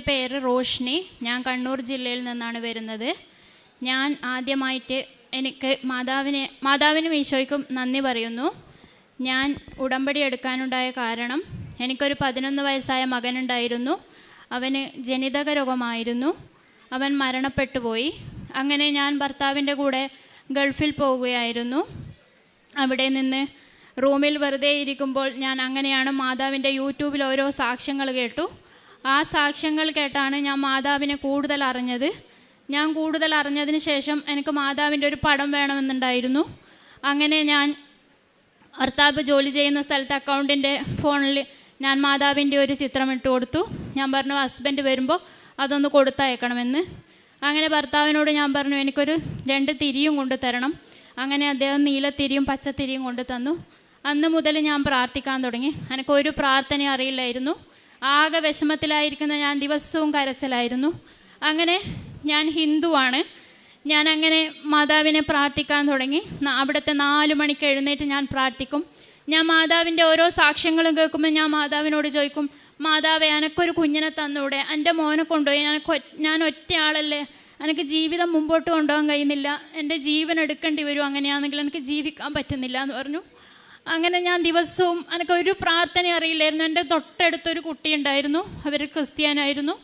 പേര് റോഷ്നി. ഞാൻ കണ്ണൂർ ജില്ലയിൽ നിന്നാണ് വരുന്നത്. ഞാൻ ആദ്യമായിട്ട് എനിക്ക് മാതാവിനും ഈശോയ്ക്കും നന്ദി പറയുന്നു. ഞാൻ ഉടമ്പടി എടുക്കാനുണ്ടായ കാരണം, എനിക്കൊരു 11 വയസ്സായ മകനുണ്ടായിരുന്നു. അവന് ജനിതക രോഗമായിരുന്നു. അവൻ മരണപ്പെട്ടു പോയി. അങ്ങനെ ഞാൻ ഭർത്താവിൻ്റെ കൂടെ ഗൾഫിൽ പോവുകയായിരുന്നു. അവിടെ നിന്ന് റൂമിൽ വെറുതെ ഇരിക്കുമ്പോൾ ഞാൻ അങ്ങനെയാണ് മാതാവിൻ്റെ യൂട്യൂബിൽ ഓരോ സാക്ഷ്യങ്ങൾ കേട്ടു. ആ സാക്ഷ്യങ്ങൾ കേട്ടാണ് ഞാൻ മാതാവിനെ കൂടുതൽ അറിഞ്ഞത്. ഞാൻ കൂടുതൽ അറിഞ്ഞതിന് ശേഷം എനിക്ക് മാതാവിൻ്റെ ഒരു പടം വേണമെന്നുണ്ടായിരുന്നു. അങ്ങനെ ഞാൻ ഭർത്താവ് ജോലി ചെയ്യുന്ന സ്ഥലത്ത് അക്കൗണ്ടിൻ്റെ ഫോണിൽ ഞാൻ മാതാവിൻ്റെ ഒരു ചിത്രം ഇട്ട് കൊടുത്തു. ഞാൻ പറഞ്ഞു ഹസ്ബൻഡ് വരുമ്പോൾ അതൊന്ന് കൊടുത്തയക്കണമെന്ന്. അങ്ങനെ ഭർത്താവിനോട് ഞാൻ പറഞ്ഞു എനിക്കൊരു 2 തിരിയും കൊണ്ട് തരണം. അങ്ങനെ അദ്ദേഹം നീലത്തിരിയും പച്ചത്തിരിയും കൊണ്ട് തന്നു. അന്ന് മുതൽ ഞാൻ പ്രാർത്ഥിക്കാൻ തുടങ്ങി. എനിക്കൊരു പ്രാർത്ഥന അറിയില്ലായിരുന്നു. ആകെ വിഷമത്തിലായിരിക്കുന്ന ഞാൻ ദിവസവും കരച്ചിലായിരുന്നു. അങ്ങനെ ഞാൻ ഹിന്ദുവാണ്. ഞാൻ അങ്ങനെ മാതാവിനെ പ്രാർത്ഥിക്കാൻ തുടങ്ങി. അവിടുത്തെ 4 മണിക്ക് എഴുന്നേറ്റ് ഞാൻ പ്രാർത്ഥിക്കും. ഞാൻ മാതാവിൻ്റെ ഓരോ സാക്ഷ്യങ്ങളും കേൾക്കുമ്പോൾ ഞാൻ മാതാവിനോട് ചോദിക്കും, മാതാവേ എനിക്കൊരു കുഞ്ഞിനെ തന്നൂടെ? എൻ്റെ മോനെ കൊണ്ടുപോയി, ഞാൻ ഒറ്റയാളല്ലേ, എനിക്ക് ജീവിതം മുമ്പോട്ട് കൊണ്ടുപോകാൻ കഴിയുന്നില്ല, എൻ്റെ ജീവൻ എടുക്കേണ്ടി വരും, അങ്ങനെയാണെങ്കിൽ എനിക്ക് ജീവിക്കാൻ പറ്റുന്നില്ല എന്ന് പറഞ്ഞു. അങ്ങനെ ഞാൻ ദിവസവും, എനിക്കൊരു പ്രാർത്ഥന അറിയില്ലായിരുന്നു. എൻ്റെ തൊട്ടടുത്തൊരു കുട്ടി ഉണ്ടായിരുന്നു, അവർ ക്രിസ്ത്യാനായിരുന്നു.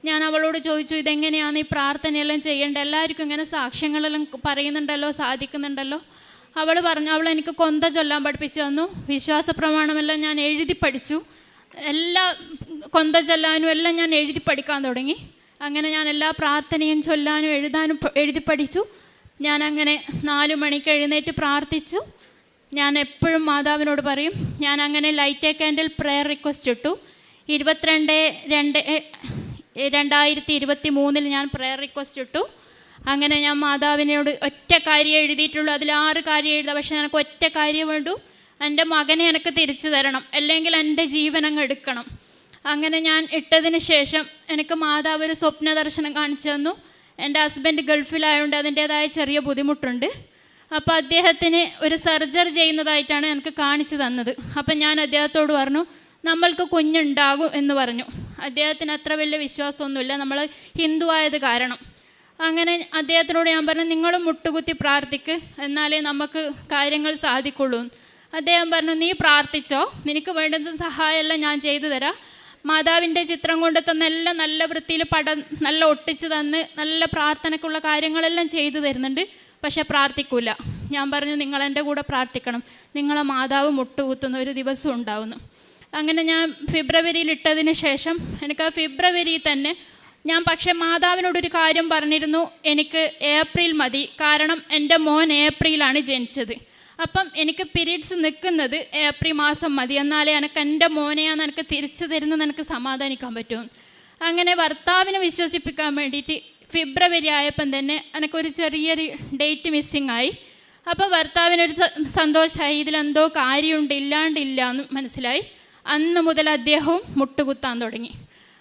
ഞാൻ അവളോട് ചോദിച്ചു, ഇതെങ്ങനെയാണ് ഈ പ്രാർത്ഥനയെല്ലാം ചെയ്യേണ്ടത്? എല്ലാവർക്കും ഇങ്ങനെ സാക്ഷ്യങ്ങളെല്ലാം പറയുന്നുണ്ടല്ലോ, സാധിക്കുന്നുണ്ടല്ലോ. അവൾ പറഞ്ഞു, അവൾ എനിക്ക് കൊന്ത ചൊല്ലാൻ പഠിപ്പിച്ചു തന്നു. വിശ്വാസ പ്രമാണമെല്ലാം ഞാൻ എഴുതി പഠിച്ചു. എല്ലാ കൊന്ത ചൊല്ലാനും എല്ലാം ഞാൻ എഴുതി പഠിക്കാൻ തുടങ്ങി. അങ്ങനെ ഞാൻ എല്ലാ പ്രാർത്ഥനയും ചൊല്ലാനും എഴുതാനും എഴുതി പഠിച്ചു. ഞാൻ അങ്ങനെ 4 മണിക്ക് എഴുന്നേറ്റ് പ്രാർത്ഥിച്ചു. ഞാൻ എപ്പോഴും മാതാവിനോട് പറയും, ഞാൻ അങ്ങനെ light A candle prayer request ഇട്ടു. 22/2/2023 ഞാൻ പ്രെയർ റിക്വസ്റ്റ് ഇട്ടു. അങ്ങനെ ഞാൻ മാതാവിനോട് ഒറ്റ കാര്യം എഴുതിയിട്ടുള്ളൂ. അതിൽ 6 കാര്യം എഴുതാം. പക്ഷേ എനിക്ക് ഒറ്റ കാര്യം വേണ്ടു, എൻ്റെ മകനെ എനിക്ക് തിരിച്ചു തരണം, അല്ലെങ്കിൽ എൻ്റെ ജീവൻ അങ്ങ് എടുക്കണം. അങ്ങനെ ഞാൻ ഇട്ടതിന് ശേഷം എനിക്ക് മാതാവ് ഒരു സ്വപ്ന ദർശനം കാണിച്ചു തന്നു. എൻ്റെ ഹസ്ബൻഡ് ഗൾഫിലായതുകൊണ്ട് അതിൻ്റേതായ ചെറിയ ബുദ്ധിമുട്ടുണ്ട്. അപ്പോൾ അദ്ദേഹത്തിന് ഒരു സർജറി ചെയ്യുന്നതായിട്ടാണ് എനിക്ക് കാണിച്ചു തന്നത്. അപ്പം ഞാൻ അദ്ദേഹത്തോട് പറഞ്ഞു, നമ്മൾക്ക് കുഞ്ഞുണ്ടാകും എന്ന് പറഞ്ഞു. അദ്ദേഹത്തിന് അത്ര വലിയ വിശ്വാസമൊന്നുമില്ല, നമ്മൾ ഹിന്ദു ആയത് കാരണം. അങ്ങനെ അദ്ദേഹത്തിനോട് ഞാൻ പറഞ്ഞു, നിങ്ങളും മുട്ടുകുത്തി പ്രാർത്ഥിക്ക്, എന്നാലേ നമുക്ക് കാര്യങ്ങൾ സാധിക്കുള്ളൂ. അദ്ദേഹം പറഞ്ഞു, നീ പ്രാർത്ഥിച്ചോ, നിനക്ക് വേണ്ടുന്ന സഹായമെല്ലാം ഞാൻ ചെയ്തു തരാം. മാതാവിൻ്റെ ചിത്രം കൊണ്ട് തന്നെല്ലാം നല്ല വൃത്തിയിൽ പടം നല്ല ഒട്ടിച്ച് തന്ന് നല്ല പ്രാർത്ഥനയ്ക്കുള്ള കാര്യങ്ങളെല്ലാം ചെയ്തു തരുന്നുണ്ട്. പക്ഷെ പ്രാർത്ഥിക്കൂല. ഞാൻ പറഞ്ഞു, നിങ്ങൾ എൻ്റെ കൂടെ പ്രാർത്ഥിക്കണം, നിങ്ങളെ മാതാവ് മുട്ടുകുത്തുന്ന ഒരു ദിവസം ഉണ്ടാവുന്നു. അങ്ങനെ ഞാൻ ഫെബ്രുവരിയിൽ ഇട്ടതിന് ശേഷം എനിക്ക് ആ ഫെബ്രുവരി തന്നെ ഞാൻ പക്ഷേ മാതാവിനോടൊരു കാര്യം പറഞ്ഞിരുന്നു, എനിക്ക് ഏപ്രിൽ മതി, കാരണം എൻ്റെ മോൻ ഏപ്രിലാണ് ജനിച്ചത്. അപ്പം എനിക്ക് പീരീഡ്സ് നിൽക്കുന്നത് ഏപ്രിൽ മാസം മതി, എന്നാലേ എനിക്ക് എൻ്റെ മോനെയാണ് എനിക്ക് തിരിച്ചു തരുന്നത് എനിക്ക് സമാധാനിക്കാൻ പറ്റും. അങ്ങനെ ഭർത്താവിനെ വിശ്വസിപ്പിക്കാൻ വേണ്ടിയിട്ട് ഫെബ്രുവരി ആയപ്പം തന്നെ എനിക്കൊരു ചെറിയൊരു ഡേറ്റ് മിസ്സിങ് ആയി. അപ്പോൾ ഭർത്താവിനൊരു സന്തോഷമായി, ഇതിലെന്തോ കാര്യമുണ്ട്, ഇല്ലാണ്ടില്ല എന്ന് മനസ്സിലായി. അന്ന് മുതൽ അദ്ദേഹവും മുട്ടുകുത്താൻ തുടങ്ങി.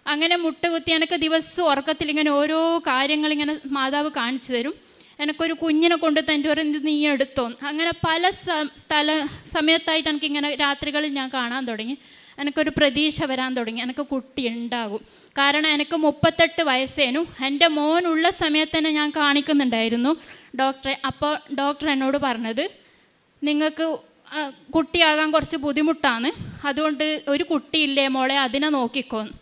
അങ്ങനെ മുട്ടുകുത്തി എനിക്ക് ദിവസവും ഉറക്കത്തിൽ ഇങ്ങനെ ഓരോ കാര്യങ്ങളിങ്ങനെ മാതാവ് കാണിച്ചു തരും. എനിക്കൊരു കുഞ്ഞിനെ കൊണ്ട് തന്നെ പറയുന്നത് നീ എടുത്തോ. അങ്ങനെ പല സമയത്തായിട്ട് എനിക്കിങ്ങനെ രാത്രികളിൽ ഞാൻ കാണാൻ തുടങ്ങി. എനിക്കൊരു പ്രതീക്ഷ വരാൻ തുടങ്ങി, എനിക്ക് കുട്ടി ഉണ്ടാകും. കാരണം എനിക്ക് 38 വയസ്സേനു. എൻ്റെ മോനുള്ള സമയത്ത് തന്നെ ഞാൻ കാണിക്കുന്നുണ്ടായിരുന്നു ഡോക്ടറെ. അപ്പോൾ ഡോക്ടർ എന്നോട് പറഞ്ഞത്, നിങ്ങൾക്ക് കുട്ടിയാകാൻ കുറച്ച് ബുദ്ധിമുട്ടാണ്, അതുകൊണ്ട് ഒരു കുട്ടിയില്ലേ മോളെ, അതിനെ നോക്കിക്കോന്ന്.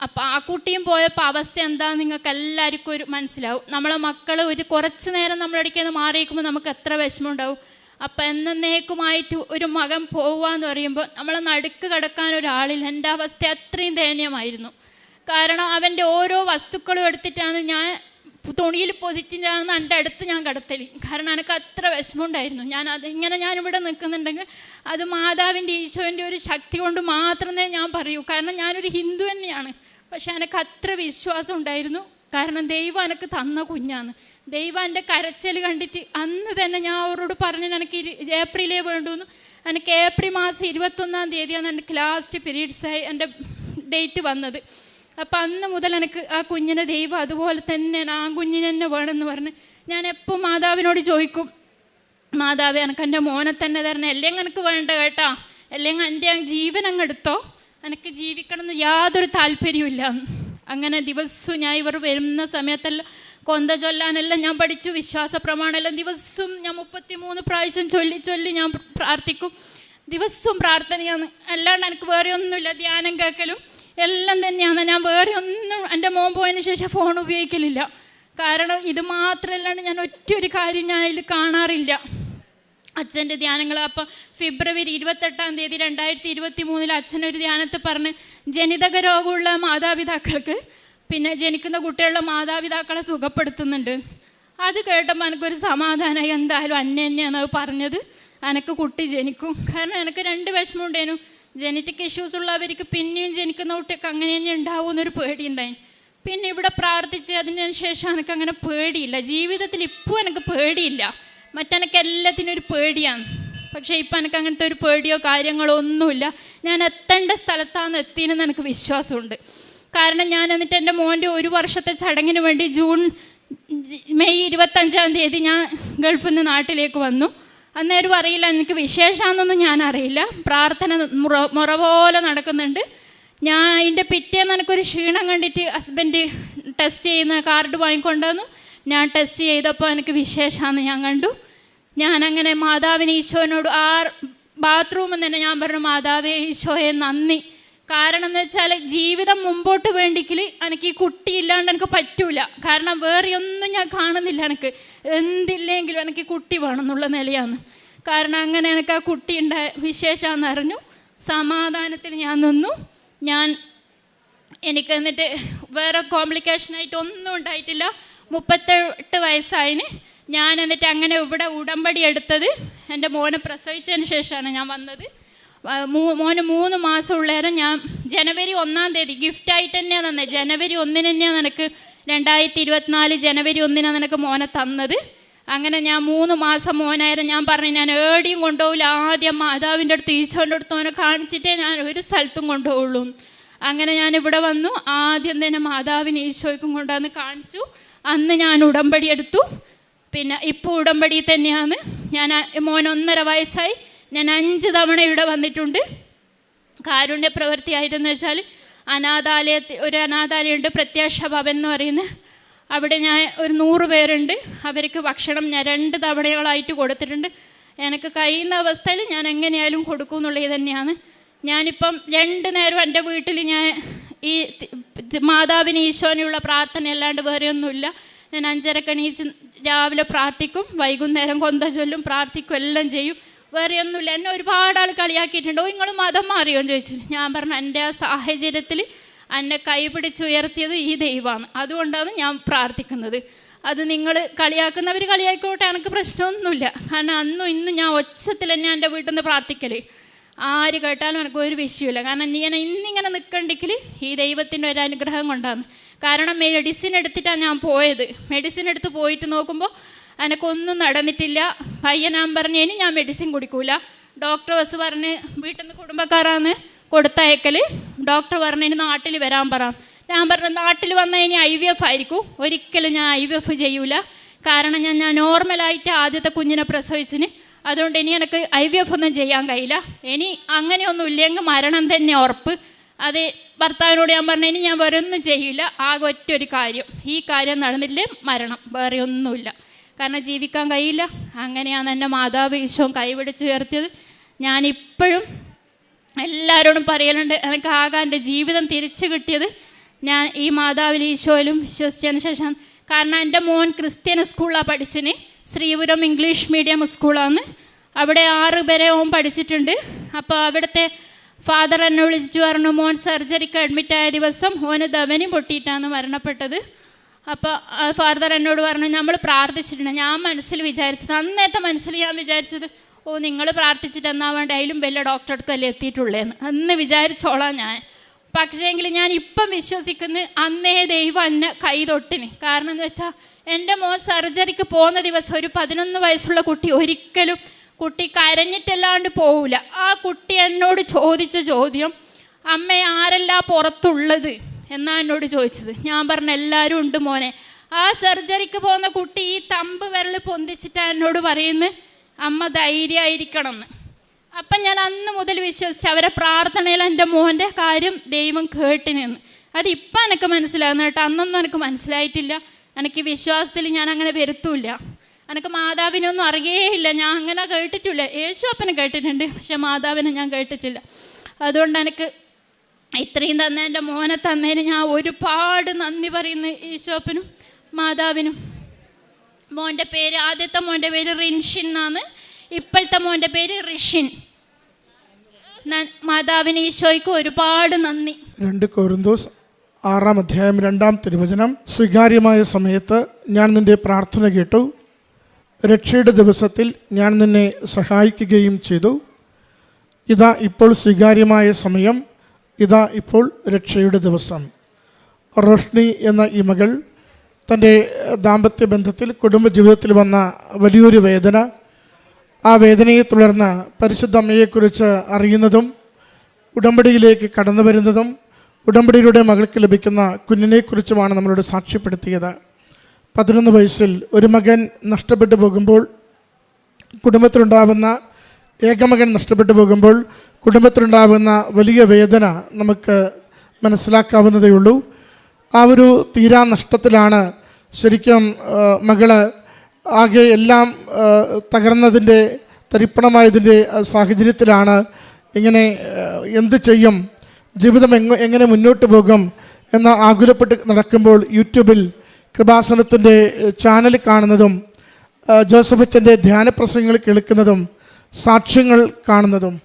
അപ്പോൾ ആ കുട്ടിയും പോയപ്പോൾ അവസ്ഥ എന്താണെന്ന് നിങ്ങൾക്ക് എല്ലാവർക്കും ഒരു മനസ്സിലാവും. നമ്മളെ മക്കൾ ഒരു കുറച്ച് നേരം നമ്മളടിക്കുന്ന മാറിയിരിക്കുമ്പോൾ നമുക്ക് എത്ര വിഷമം ഉണ്ടാവും. അപ്പം എന്നേക്കുമായിട്ട് ഒരു മകൻ പോവുകയെന്ന് പറയുമ്പോൾ നമ്മളെ നടുക്ക് കിടക്കാൻ ഒരാളിൽ എൻ്റെ അവസ്ഥ അത്രയും ദയനീയമായിരുന്നു. കാരണം അവൻ്റെ ഓരോ വസ്തുക്കളും എടുത്തിട്ടാണ് ഞാൻ തുണിയിൽ പൊതിറ്റിട്ടാണ് എൻ്റെ അടുത്ത് ഞാൻ കിടത്തല്. കാരണം എനിക്ക് അത്ര വിഷമമുണ്ടായിരുന്നു. ഞാനിവിടെ നിൽക്കുന്നുണ്ടെങ്കിൽ അത് മാതാവിൻ്റെ ഈശോൻ്റെ ഒരു ശക്തി കൊണ്ട് മാത്രമേ ഞാൻ പറയൂ. കാരണം ഞാനൊരു ഹിന്ദു തന്നെയാണ്, പക്ഷെ എനിക്ക് അത്ര വിശ്വാസം ഉണ്ടായിരുന്നു. കാരണം ദൈവം എനിക്ക് തന്ന കുഞ്ഞാണ്. ദൈവം എൻ്റെ കരച്ചിൽ കണ്ടിട്ട് അന്ന് തന്നെ ഞാൻ അവരോട് പറഞ്ഞു, എനിക്ക് ഏപ്രിലേ വേണ്ടുന്നു. എനിക്ക് ഏപ്രിൽ മാസം 21-ാം തീയതിയാണ് എനിക്ക് ലാസ്റ്റ് പീരീഡ്സായി എൻ്റെ ഡേറ്റ് വന്നത്. അപ്പം അന്ന് മുതൽ എനിക്ക് ആ കുഞ്ഞിനെ ദൈവം അതുപോലെ തന്നെ ആ കുഞ്ഞിനെ തന്നെ വേണമെന്ന് പറഞ്ഞ് ഞാൻ എപ്പോൾ മാതാവിനോട് ചോദിക്കും, മാതാവേ എനിക്ക് എൻ്റെ മോനെ തന്നെ തരണം, അല്ലെങ്കിൽ എനിക്ക് വേണ്ട കേട്ടോ, അല്ലെങ്കിൽ എൻ്റെ ജീവൻ അങ്ങ് എടുത്തോ, എനിക്ക് ജീവിക്കണം എന്ന് യാതൊരു താല്പര്യമില്ല. അങ്ങനെ ദിവസവും ഞാൻ ഇവർ വരുന്ന സമയത്തെല്ലാം കൊന്ത ചൊല്ലാനെല്ലാം ഞാൻ പഠിച്ചു. വിശ്വാസ പ്രമാണമെല്ലാം ദിവസവും ഞാൻ 33 പ്രാവശ്യം ചൊല്ലി ഞാൻ പ്രാർത്ഥിക്കും. ദിവസവും പ്രാർത്ഥനയാണ്, അല്ലാണ്ട് എനിക്ക് വേറെ ഒന്നുമില്ല. ധ്യാനം കേൾക്കലും എല്ലാം തന്നെയാണ്. ഞാൻ വേറെ ഒന്നും എൻ്റെ മോൻ പോയതിന് ശേഷം ഫോൺ ഉപയോഗിക്കലില്ല. കാരണം ഇത് മാത്രമല്ലാണ്ട് ഞാൻ ഒറ്റൊരു കാര്യം ഞാൻ അതിൽ കാണാറില്ല. അച്ഛൻ്റെ ധ്യാനങ്ങൾ. അപ്പം ഫെബ്രുവരി 28 2023 അച്ഛനൊരു ധ്യാനത്തിൽ പറഞ്ഞ് ജനിതക രോഗമുള്ള മാതാപിതാക്കൾക്ക് പിന്നെ ജനിക്കുന്ന കുട്ടികളുടെ മാതാപിതാക്കളെ സുഖപ്പെടുത്തുന്നുണ്ട്. അത് കേട്ടപ്പോൾ എനിക്കൊരു സമാധാനമായി. എന്തായാലും അന്യന്നെയാണ് പറഞ്ഞത്, എനിക്ക് കുട്ടി ജനിക്കും. കാരണം എനിക്ക് 2 വിഷമമുണ്ടേനു. ജനറ്റിക് ഇഷ്യൂസ് ഉള്ളവർക്ക് പിന്നെയും ജനിക്കുന്ന കുട്ടിയൊക്കെ അങ്ങനെ തന്നെ ഉണ്ടാവും എന്നൊരു പേടിയുണ്ടായി. പിന്നെ ഇവിടെ പ്രാർത്ഥിച്ച് അതിന് ശേഷം എനിക്കങ്ങനെ പേടിയില്ല. ജീവിതത്തിൽ ഇപ്പോൾ എനിക്ക് പേടിയില്ല. മറ്റെനിക്ക് എല്ലാത്തിനും ഒരു പേടിയാണ്. പക്ഷേ ഇപ്പം എനിക്ക് അങ്ങനത്തെ ഒരു പേടിയോ കാര്യങ്ങളോ ഒന്നുമില്ല. ഞാൻ എത്തേണ്ട സ്ഥലത്താണ് എത്തിയെന്ന് എനിക്ക് വിശ്വാസമുണ്ട്. കാരണം ഞാൻ എന്നിട്ട് എൻ്റെ മോൻ്റെ 1 വർഷത്തെ ചടങ്ങിന് വേണ്ടി മെയ് 25 ഞാൻ ഗൾഫിൽ നിന്ന് നാട്ടിലേക്ക് വന്നു. അന്നേരം അറിയില്ല, എനിക്ക് വിശേഷമാണെന്നൊന്നും ഞാൻ അറിയില്ല. പ്രാർത്ഥന മുറ പോലെ നടക്കുന്നുണ്ട്. ഞാൻ അതിൻ്റെ പിറ്റേന്ന് എനിക്കൊരു ക്ഷീണം കണ്ടിട്ട് ഹസ്ബൻഡ് ടെസ്റ്റ് ചെയ്യുന്ന കാർഡ് വാങ്ങിക്കൊണ്ടുവന്നു. ഞാൻ ടെസ്റ്റ് ചെയ്തപ്പോൾ എനിക്ക് വിശേഷമാണെന്ന് ഞാൻ കണ്ടു. ഞാനങ്ങനെ മാതാവിന് ഈശോനോട് ബാത്റൂമിൽ തന്നെ ഞാൻ പറഞ്ഞു, മാതാവേ ഈശോയെ നന്ദി. കാരണം എന്ന് വെച്ചാൽ ജീവിതം മുമ്പോട്ട് വേണ്ടിക്കൽ എനിക്ക് ഈ കുട്ടി ഇല്ലാണ്ട് എനിക്ക് പറ്റൂല. കാരണം വേറെ ഒന്നും ഞാൻ കാണുന്നില്ല. എനിക്ക് എന്തില്ലെങ്കിലും എനിക്ക് കുട്ടി വേണം എന്നുള്ള നിലയാണ്. കാരണം അങ്ങനെ എനിക്ക് ആ കുട്ടി ഉണ്ടായ വിശേഷമാണെന്ന് അറിഞ്ഞു. സമാധാനത്തിൽ ഞാൻ നിന്നു. എനിക്ക് എന്നിട്ട് വേറെ കോംപ്ലിക്കേഷനായിട്ട് ഒന്നും ഉണ്ടായിട്ടില്ല. 38 വയസ്സായിന്. ഞാൻ എന്നിട്ട് അങ്ങനെ ഇവിടെ ഉടമ്പടി എടുത്തത് എൻ്റെ മോനെ പ്രസവിച്ചതിന് ശേഷമാണ് ഞാൻ വന്നത്. മോന് 3 മാസം ഉള്ളേരം ഞാൻ ജനുവരി 1 ഗിഫ്റ്റായിട്ട് തന്നെയാണ് തന്നെ. ജനുവരി 1 തന്നെയാണ് എനിക്ക് 2024 ജനുവരി 1 എനിക്ക് മോനെ തന്നത്. അങ്ങനെ ഞാൻ 3 മാസം മോനായിരുന്നു. ഞാൻ പറഞ്ഞു ഞാൻ എവിടെയും കൊണ്ടുപോകില്ല, ആദ്യം മാതാവിൻ്റെ അടുത്ത് ഈശോൻ്റെ അടുത്ത് മോനെ കാണിച്ചിട്ടേ ഞാൻ ഒരു സ്ഥലത്തും കൊണ്ടുപോകുള്ളൂ. അങ്ങനെ ഞാനിവിടെ വന്നു. ആദ്യം തന്നെ മാതാവിന് ഈശോയ്ക്കും കൊണ്ടുവന്ന് കാണിച്ചു. അന്ന് ഞാൻ ഉടമ്പടി എടുത്തു. പിന്നെ ഇപ്പോൾ ഉടമ്പടി തന്നെയാണ്. ഞാൻ മോൻ 1.5 വയസ്സായി. ഞാൻ 5 തവണ ഇവിടെ വന്നിട്ടുണ്ട്. കാരുണ്യ പ്രവൃത്തിയായിട്ടെന്ന് വെച്ചാൽ ഒരു അനാഥാലയമുണ്ട്, പ്രത്യാശ ഭവൻ എന്ന് പറയുന്നത്. അവിടെ ഞാൻ ഒരു 100 പേരുണ്ട്. അവർക്ക് ഭക്ഷണം ഞാൻ 2 തവണകളായിട്ട് കൊടുത്തിട്ടുണ്ട്. എനിക്ക് കഴിയുന്ന അവസ്ഥയിൽ ഞാൻ എങ്ങനെയായാലും കൊടുക്കും എന്നുള്ളത് തന്നെയാണ്. ഞാനിപ്പം 2 നേരം എൻ്റെ വീട്ടിൽ ഞാൻ ഈ മാതാവിന് ഈശോനുള്ള പ്രാർത്ഥന അല്ലാണ്ട് വേറെ ഒന്നുമില്ല. ഞാൻ 5:30 എണീച്ച് രാവിലെ പ്രാർത്ഥിക്കും, വൈകുന്നേരം കൊന്ത ചൊല്ലും, പ്രാർത്ഥിക്കും, എല്ലാം ചെയ്യും. വേറെ ഒന്നുമില്ല. എന്നെ ഒരുപാട് ആൾ കളിയാക്കിയിട്ടുണ്ടോ, നിങ്ങൾ മതം മാറിയോ എന്ന് ചോദിച്ചിട്ട് ഞാൻ പറഞ്ഞു, എൻ്റെ ആ സാഹചര്യത്തിൽ എന്നെ കൈപിടിച്ചുയർത്തിയത് ഈ ദൈവമാണ്, അതുകൊണ്ടാണ് ഞാൻ പ്രാർത്ഥിക്കുന്നത്. അത് നിങ്ങൾ കളിയാക്കുന്നവർ കളിയാക്കോട്ടെ, എനിക്ക് പ്രശ്നമൊന്നുമില്ല. കാരണം അന്നും ഇന്നും ഞാൻ ഒച്ചത്തിൽ തന്നെ എൻ്റെ വീട്ടിൽ നിന്ന് പ്രാർത്ഥിക്കൽ. ആര് കേട്ടാലും എനിക്ക് ഒരു വിഷയമില്ല. കാരണം ഇന്നിങ്ങനെ നിൽക്കണ്ടെങ്കിൽ ഈ ദൈവത്തിൻ്റെ ഒരു അനുഗ്രഹം കൊണ്ടാണ്. കാരണം മെഡിസിൻ എടുത്തിട്ടാണ് ഞാൻ പോയത്. മെഡിസിൻ എടുത്ത് പോയിട്ട് നോക്കുമ്പോൾ എനിക്കൊന്നും നടന്നിട്ടില്ല. പയ്യൻ ഞാൻ പറഞ്ഞു ഇനി ഞാൻ മെഡിസിൻ കുടിക്കൂല. ഡോക്ടർ ബസ് പറഞ്ഞ് വീട്ടിൽ നിന്ന് കുടുംബക്കാരാണ് കൊടുത്തയക്കൽ. ഡോക്ടർ പറഞ്ഞു ഇനി നാട്ടിൽ വരാൻ പറയാം. ഞാൻ പറഞ്ഞു നാട്ടിൽ വന്നാൽ ഇനി IVF ആയിരിക്കും, ഒരിക്കലും ഞാൻ IVF ചെയ്യൂല. കാരണം ഞാൻ നോർമലായിട്ട് ആദ്യത്തെ കുഞ്ഞിനെ പ്രസവിച്ചിന്. അതുകൊണ്ട് ഇനി എനിക്ക് IVF ഒന്നും ചെയ്യാൻ കഴിയില്ല. ഇനി അങ്ങനെയൊന്നും ഇല്ലെങ്കിൽ മരണം തന്നെ ഉറപ്പ്. അത് ഭർത്താവിനോട് ഞാൻ പറഞ്ഞു ഇനി ഞാൻ വേറെ ഒന്നും ചെയ്യില്ല, ആകെ ഒറ്റൊരു കാര്യം, ഈ കാര്യം നടന്നില്ലേ മരണം, വേറെ ഒന്നുമില്ല. കാരണം ജീവിക്കാൻ കഴിയില്ല. അങ്ങനെയാണ് എൻ്റെ മാതാവ് ഈശോൻ കൈപിടിച്ചുയർത്തിയത്. ഞാനിപ്പോഴും എല്ലാവരോടും പറയലുണ്ട്, എനിക്ക് ആകെ എൻ്റെ ജീവിതം തിരിച്ചു കിട്ടിയത് ഞാൻ ഈ മാതാവിൽ ഈശോയിലും വിശ്വസിച്ചതിന് ശേഷം. കാരണം എൻ്റെ മോൻ ക്രിസ്ത്യൻ സ്കൂളിലാണ് പഠിച്ചിന്, ശ്രീപുരം ഇംഗ്ലീഷ് മീഡിയം സ്കൂളാണ്. അവിടെ 6 വരെ ഓൻ പഠിച്ചിട്ടുണ്ട്. അപ്പോൾ അവിടുത്തെ ഫാദർ എന്നെ വിളിച്ചിട്ട് പറഞ്ഞു, മോൻ സർജറിക്ക് അഡ്മിറ്റായ ദിവസം ഓന് ധമനി പൊട്ടിയിട്ടാണ് മരണപ്പെട്ടത്. അപ്പോൾ ഫാദർ എന്നോട് പറഞ്ഞു നമ്മൾ പ്രാർത്ഥിച്ചിട്ടുണ്ട്. ഞാൻ മനസ്സിൽ വിചാരിച്ചത്, അന്നത്തെ മനസ്സിൽ ഞാൻ വിചാരിച്ചത്, ഓ നിങ്ങൾ പ്രാർത്ഥിച്ചിട്ട് എന്നാ വേണ്ട അതിലും വലിയ ഡോക്ടറെ അടുത്തല്ലേ എത്തിയിട്ടുള്ളതെന്ന് അന്ന് വിചാരിച്ചോളാം ഞാൻ. പക്ഷേങ്കിൽ ഞാൻ ഇപ്പം വിശ്വസിക്കുന്നത് അന്നേ ദൈവം എന്നെ കൈ തൊട്ടിന്. കാരണം എന്ന് വെച്ചാൽ എൻ്റെ മോൻ സർജറിക്ക് പോകുന്ന ദിവസം ഒരു 11 വയസ്സുള്ള കുട്ടി, ഒരിക്കലും കുട്ടി കരഞ്ഞിട്ടല്ലാണ്ട് പോവില്ല. ആ കുട്ടി എന്നോട് ചോദിച്ച ചോദ്യം, അമ്മ ആരല്ല പുറത്തുള്ളത് എന്നാ എന്നോട് ചോദിച്ചത്. ഞാൻ പറഞ്ഞു എല്ലാവരും ഉണ്ട് മോനെ. ആ സർജറിക്ക് പോകുന്ന കുട്ടി ഈ തമ്പ് വിരൽ പൊന്തിച്ചിട്ടാണ് എന്നോട് പറയുന്നത്, അമ്മ ധൈര്യമായിരിക്കണം എന്ന്. അപ്പം ഞാൻ അന്ന് മുതൽ വിശ്വസിച്ച് അവരെ പ്രാർത്ഥനയിൽ എൻ്റെ മോൻ്റെ കാര്യം ദൈവം കേട്ടിനെന്ന്. അതിപ്പം എനിക്ക് മനസ്സിലാകുന്ന കേട്ടോ. അന്നൊന്നും എനിക്ക് മനസ്സിലായിട്ടില്ല. എനിക്ക് വിശ്വാസത്തിൽ ഞാൻ അങ്ങനെ വരുത്തൂല്ല. എനിക്ക് മാതാവിനൊന്നും അറിയേയില്ല. ഞാൻ അങ്ങനെ കേട്ടിട്ടില്ല. യേശു അപ്പനെ കേട്ടിട്ടുണ്ട്, പക്ഷെ മാതാവിനെ ഞാൻ കേട്ടിട്ടില്ല. അതുകൊണ്ട് എനിക്ക് ഇത്രയും തന്ന എൻ്റെ മോനെ തന്നതിന് ഞാൻ ഒരുപാട് നന്ദി പറയുന്നു ഈശോപ്പനും മാതാവിനും. മോൻ്റെ പേര്, ആദ്യത്തെ മോൻ്റെ പേര് റിൻഷിൻ എന്നാണ്, ഇപ്പോഴത്തെ മോൻ്റെ പേര് ഋഷിൻ. മാതാവിന് ഈശോയ്ക്ക് ഒരുപാട് നന്ദി. 2 കൊരിന്തോസ് 6-ാം അധ്യായം 2-ാം തിരുവചനം. സ്വീകാര്യമായ സമയത്ത് ഞാൻ നിൻ്റെ പ്രാർത്ഥന കേട്ടു, രക്ഷയുടെ ദിവസത്തിൽ ഞാൻ നിന്നെ സഹായിക്കുകയും ചെയ്തു. ഇതാ ഇപ്പോൾ സ്വീകാര്യമായ സമയം, ഇതാ ഇപ്പോൾ രക്ഷയുടെ ദിവസം. റോഷ്നി എന്ന ഈ മകൾ തൻ്റെ ദാമ്പത്യ ബന്ധത്തിൽ, കുടുംബജീവിതത്തിൽ വന്ന വലിയൊരു വേദന, ആ വേദനയെ തുടർന്ന് പരിശുദ്ധ അമ്മയെക്കുറിച്ച് അറിയുന്നതും ഉടമ്പടിയിലേക്ക് കടന്നു വരുന്നതും ഉടമ്പടിയിലൂടെ മകൾക്ക് ലഭിക്കുന്ന കുഞ്ഞിനെക്കുറിച്ചുമാണ് നമ്മളോട് സാക്ഷ്യപ്പെടുത്തിയത്. 11 വയസ്സിൽ ഒരു മകൻ നഷ്ടപ്പെട്ടു പോകുമ്പോൾ, കുടുംബത്തിലുണ്ടാവുന്ന ഏകമകൻ നഷ്ടപ്പെട്ടു പോകുമ്പോൾ കുടുംബത്തിലുണ്ടാവുന്ന വലിയ വേദന നമുക്ക് മനസ്സിലാക്കാവുന്നതേ ഉള്ളൂ. ആ ഒരു തീരാ നഷ്ടത്തിലാണ് ശരിക്കും മകള് ആകെ എല്ലാം തകർന്നതിൻ്റെ, തരിപ്പണമായതിൻ്റെ സാഹചര്യത്തിലാണ് ഇങ്ങനെ എന്ത് ചെയ്യും, ജീവിതം എങ്ങനെ മുന്നോട്ട് പോകും എന്ന് ആകുലപ്പെട്ട് നടക്കുമ്പോൾ യൂട്യൂബിൽ കൃപാസനത്തിൻ്റെ ചാനൽ കാണുന്നതും ജോസഫ് അച്ഛൻ്റെ ധ്യാനപ്രസംഗങ്ങൾ കേൾക്കുന്നതും സാക്ഷ്യങ്ങൾ കാണുന്നതും,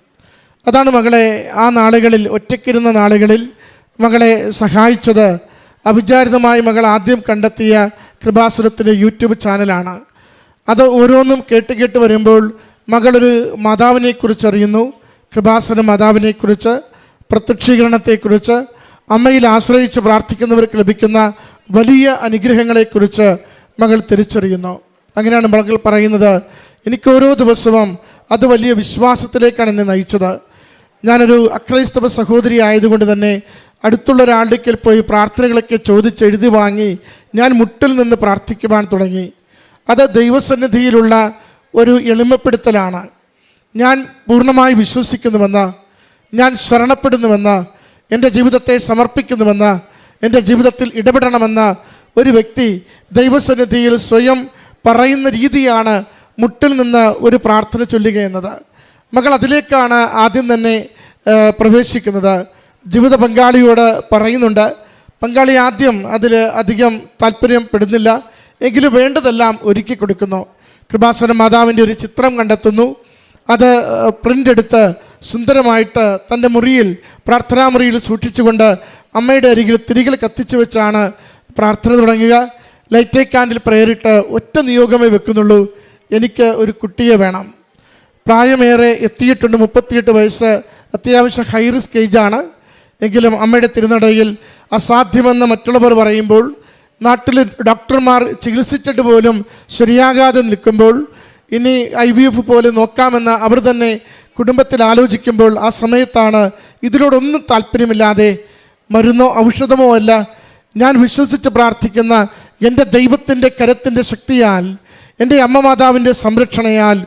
അതാണ് മകളെ ആ നാളുകളിൽ, ഒറ്റയ്ക്കിരുന്ന നാളുകളിൽ മകളെ സഹായിച്ചത്. അവിചാരിതമായി മകൾ ആദ്യം കണ്ടെത്തിയ കൃപാസനത്തിൻ്റെ യൂട്യൂബ് ചാനലാണ്. അത് ഓരോന്നും കേട്ട് വരുമ്പോൾ മകളൊരു മാതാവിനെക്കുറിച്ച് അറിയുന്നു, കൃപാസന മാതാവിനെക്കുറിച്ച്, പ്രത്യക്ഷീകരണത്തെക്കുറിച്ച്, അമ്മയിൽ ആശ്രയിച്ച് പ്രാർത്ഥിക്കുന്നവർക്ക് ലഭിക്കുന്ന വലിയ അനുഗ്രഹങ്ങളെക്കുറിച്ച് മകൾ തിരിച്ചറിയുന്നു. അങ്ങനെയാണ് മകൾ പറയുന്നത്, എനിക്ക് ഓരോ ദിവസവും അത് വലിയ വിശ്വാസത്തിലേക്കാണ് എന്നെ നയിച്ചത്. ഞാനൊരു അക്രൈസ്തവ സഹോദരി ആയതുകൊണ്ട് തന്നെ അടുത്തുള്ള ഒരാളുടെ പോയി പ്രാർത്ഥനകളൊക്കെ ചോദിച്ചെഴുതി വാങ്ങി ഞാൻ മുട്ടിൽ നിന്ന് പ്രാർത്ഥിക്കുവാൻ തുടങ്ങി. അത് ദൈവസന്നിധിയിലുള്ള ഒരു എളിമപ്പെടുത്തലാണ്. ഞാൻ പൂർണ്ണമായി വിശ്വസിക്കുന്നുവെന്ന്, ഞാൻ ശരണപ്പെടുന്നുവെന്ന്, എൻ്റെ ജീവിതത്തെ സമർപ്പിക്കുന്നുവെന്ന്, എൻ്റെ ജീവിതത്തിൽ ഇടപെടണമെന്ന് ഒരു വ്യക്തി ദൈവസന്നിധിയിൽ സ്വയം പറയുന്ന രീതിയാണ് മുട്ടിൽ നിന്ന് ഒരു പ്രാർത്ഥന ചൊല്ലുക എന്നത്. മകൾ അതിലേക്കാണ് ആദ്യം തന്നെ പ്രവേശിക്കുന്നത്. ജീവിത പങ്കാളിയോട് പറയുന്നുണ്ട്. പങ്കാളി ആദ്യം അതിൽ അധികം താല്പര്യപ്പെടുന്നില്ല, എങ്കിലും വേണ്ടതെല്ലാം ഒരുക്കി കൊടുക്കുന്നു. കൃപാസന മാതാവിൻ്റെ ഒരു ചിത്രം കണ്ടെത്തുന്നു. അത് പ്രിൻ്റ് എടുത്ത് സുന്ദരമായിട്ട് തൻ്റെ മുറിയിൽ, പ്രാർത്ഥനാ മുറിയിൽ സൂക്ഷിച്ചുകൊണ്ട് അമ്മയുടെ അരികിൽ തിരികൾ കത്തിച്ചു വെച്ചാണ് പ്രാർത്ഥന തുടങ്ങുക. ലൈറ്റ് കാൻഡിൽ പ്രേരിട്ട് ഒറ്റ നിയോഗമേ വെക്കുന്നുള്ളൂ, എനിക്ക് ഒരു കുട്ടിയെ വേണം. പ്രായമേറെ എത്തിയിട്ടുണ്ട്, 38 വയസ്സ്, അത്യാവശ്യം ഹൈ റിസ്ക് ഏജാണ്. എങ്കിലും അമ്മയുടെ തിരുനടയിൽ അസാധ്യമെന്ന് മറ്റുള്ളവർ പറയുമ്പോൾ, നാട്ടിൽ ഡോക്ടർമാർ ചികിത്സിച്ചിട്ട് പോലും ശരിയാകാതെ നിൽക്കുമ്പോൾ, ഇനി IVF പോലെ നോക്കാമെന്ന് അവർ തന്നെ കുടുംബത്തിൽ ആലോചിക്കുമ്പോൾ, ആ സമയത്താണ് ഇതിനോടൊന്നും താല്പര്യമില്ലാതെ, മരുന്നോ ഔഷധമോ അല്ല, ഞാൻ വിശ്വസിച്ച് പ്രാർത്ഥിക്കുന്ന എൻ്റെ ദൈവത്തിൻ്റെ കരത്തിൻ്റെ ശക്തിയാൽ, എൻ്റെ അമ്മ മാതാവിൻ്റെ സംരക്ഷണയാൽ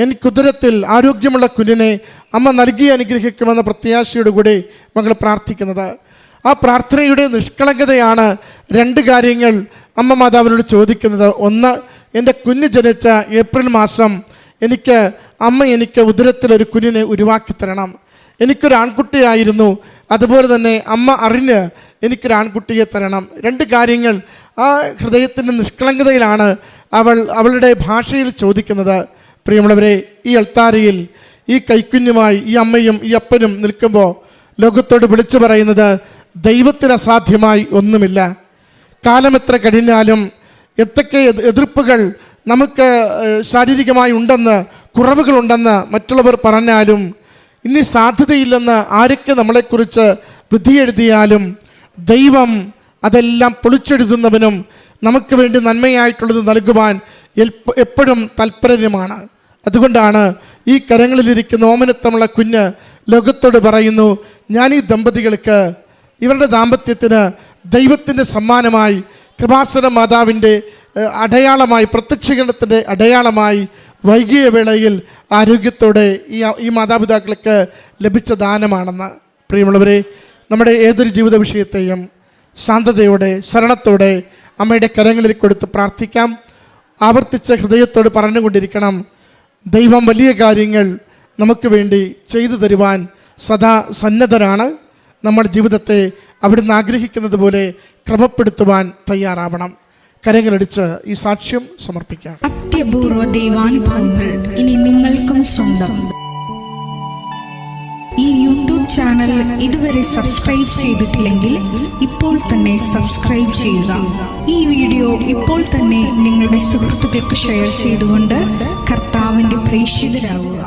എനിക്കുദരത്തിൽ ആരോഗ്യമുള്ള കുഞ്ഞിനെ അമ്മ നൽകി അനുഗ്രഹിക്കുമെന്ന പ്രത്യാശയോടുകൂടി മകൾ പ്രാർത്ഥിക്കുന്നത്. ആ പ്രാർത്ഥനയുടെ നിഷ്കളങ്കതയാണ് 2 കാര്യങ്ങൾ അമ്മ മാതാവിനോട് ചോദിക്കുന്നത്. ഒന്ന്, എൻ്റെ കുഞ്ഞ് ജനിച്ച ഏപ്രിൽ മാസം എനിക്ക് ഉദരത്തിലൊരു കുഞ്ഞിനെ ഉരുവാക്കി തരണം. എനിക്കൊരു ആൺകുട്ടിയായിരുന്നു, അതുപോലെ തന്നെ അമ്മ അറിഞ്ഞ് എനിക്കൊരു ആൺകുട്ടിയെ തരണം. 2 കാര്യങ്ങൾ ആ ഹൃദയത്തിൻ്റെ നിഷ്കളങ്കതയിലാണ് അവളുടെ ഭാഷയിൽ ചോദിക്കുന്നത്. പ്രിയമുള്ളവരെ, ഈ അൾത്താരയിൽ ഈ കൈക്കുഞ്ഞുമായി ഈ അമ്മയും ഈ അപ്പനും നിൽക്കുമ്പോൾ ലോകത്തോട് വിളിച്ചു പറയുന്നത്, ദൈവത്തിന് അസാധ്യമായി ഒന്നുമില്ല. കാലം എത്ര കഴിഞ്ഞാലും, എന്തൊക്കെ എതിർപ്പുകൾ നമുക്ക് ശാരീരികമായി ഉണ്ടെന്ന്, കുറവുകളുണ്ടെന്ന് മറ്റുള്ളവർ പറഞ്ഞാലും, ഇനി സാധ്യതയില്ലെന്ന് ആരൊക്കെ നമ്മളെക്കുറിച്ച് വിധി എഴുതിയാലും, ദൈവം അതെല്ലാം പൊളിച്ചെഴുതുന്നവനും നമുക്ക് വേണ്ടി നന്മയായിട്ടുള്ളത് നൽകുവാൻ എപ്പോഴും തൽപരനുമാണ്. അതുകൊണ്ടാണ് ഈ കരങ്ങളിലിരിക്കുന്ന ഓമനത്തമുള്ള കുഞ്ഞ് ലോകത്തോട് പറയുന്നു, ഞാൻ ഈ ദമ്പതികൾക്ക് ഇവരുടെ ദാമ്പത്യത്തിന് ദൈവത്തിൻ്റെ സമ്മാനമായി, കൃപാസന മാതാവിൻ്റെ അടയാളമായി, പ്രത്യക്ഷീകരണത്തിൻ്റെ അടയാളമായി വൈകിയ വേളയിൽ ആരോഗ്യത്തോടെ ഈ മാതാപിതാക്കൾക്ക് ലഭിച്ച ദാനമാണെന്ന്. പ്രിയമുള്ളവരെ, നമ്മുടെ ഏതൊരു ജീവിത വിഷയത്തെയും ശാന്തതയോടെ ശരണത്തോടെ അമ്മയുടെ കരങ്ങളിൽ കൊടുത്ത് പ്രാർത്ഥിക്കാം. ആവർത്തിച്ച ഹൃദയത്തോട് പറഞ്ഞുകൊണ്ടിരിക്കണം, ദൈവം വലിയ കാര്യങ്ങൾ നമുക്ക് വേണ്ടി ചെയ്തു തരുവാൻ സദാ സന്നദ്ധരാണ്. നമ്മുടെ ജീവിതത്തെ അവിടുന്ന് ആഗ്രഹിക്കുന്നത് പോലെ ക്രമപ്പെടുത്തുവാൻ തയ്യാറാവണം. കരങ്ങളടിച്ച് ഈ സാക്ഷ്യം സമർപ്പിക്കാം. അത്യപൂർവ ദൈവാനുഭവങ്ങൾ ഇനി നിങ്ങൾക്കും സ്വന്തം. ഈ യൂട്യൂബ് ചാനൽ ഇതുവരെ സബ്സ്ക്രൈബ് ചെയ്തിട്ടില്ലെങ്കിൽ ഇപ്പോൾ തന്നെ സബ്സ്ക്രൈബ് ചെയ്യുക. ഈ വീഡിയോ ഇപ്പോൾ തന്നെ നിങ്ങളുടെ സുഹൃത്തുക്കൾക്ക് ഷെയർ ചെയ്തുകൊണ്ട് കർത്താവിൻ്റെ പ്രേക്ഷിതരാകുക.